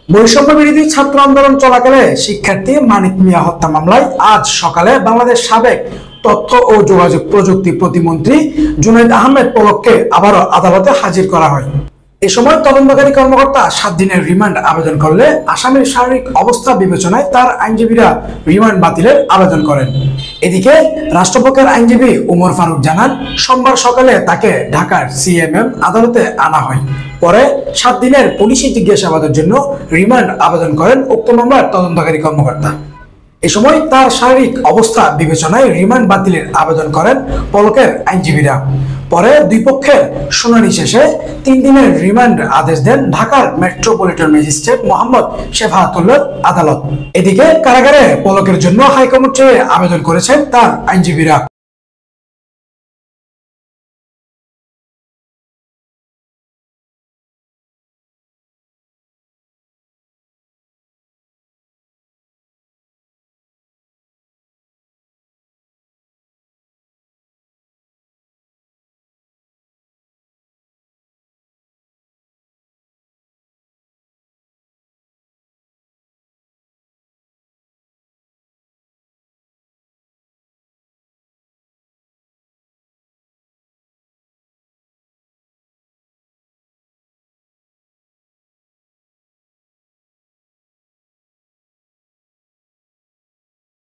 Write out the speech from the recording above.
বৈষম্য বিরোধী ছাত্র আন্দোলন চলাকালে শিক্ষার্থী মানিক মিয়া হত্যা মামলায় আজ সকালে বাংলাদেশ সাবেক তথ্য ও যোগাযোগ প্রযুক্তি প্রতিমন্ত্রী জুনাইদ আহমেদ পলককে আবারও আদালতে হাজির করা হয়। এ সময় তদন্তকারী কর্মকর্তা 7 দিনের রিমান্ড আবেদন করলে আসামির শারীরিক অবস্থা বিবেচনায় তার আইনজীবীরা রিমান্ড বাতিলের আবেদন করেন। এদিকে রাষ্ট্রপক্ষের আইনজীবী ওমর ফারুক জানান, সোমবার সকালে তাকে ঢাকার সিএমএম আদালতে আনা হয়। পরে 7 দিনের পুলিশি জিজ্ঞাসাবাদের জন্য রিমান্ড আবেদন করেন উক্ত মামলার তদন্তকারী কর্মকর্তা। এ সময় তার শারীরিক অবস্থা বিবেচনায় রিমান্ড বাতিলের আবেদন করেন পলকের আইনজীবীরা। পরে দুই পক্ষের শুনানি শেষে 3 দিনের রিমান্ড আদেশ দেন ঢাকার মেট্রোপলিটন ম্যাজিস্ট্রেট মোহাম্মদ শেফাআতুল্লাহর আদালত। এদিকে কারাগারে পলকের জন্য হাইকোর্টে আবেদন করেছেন তার আইনজীবীরা।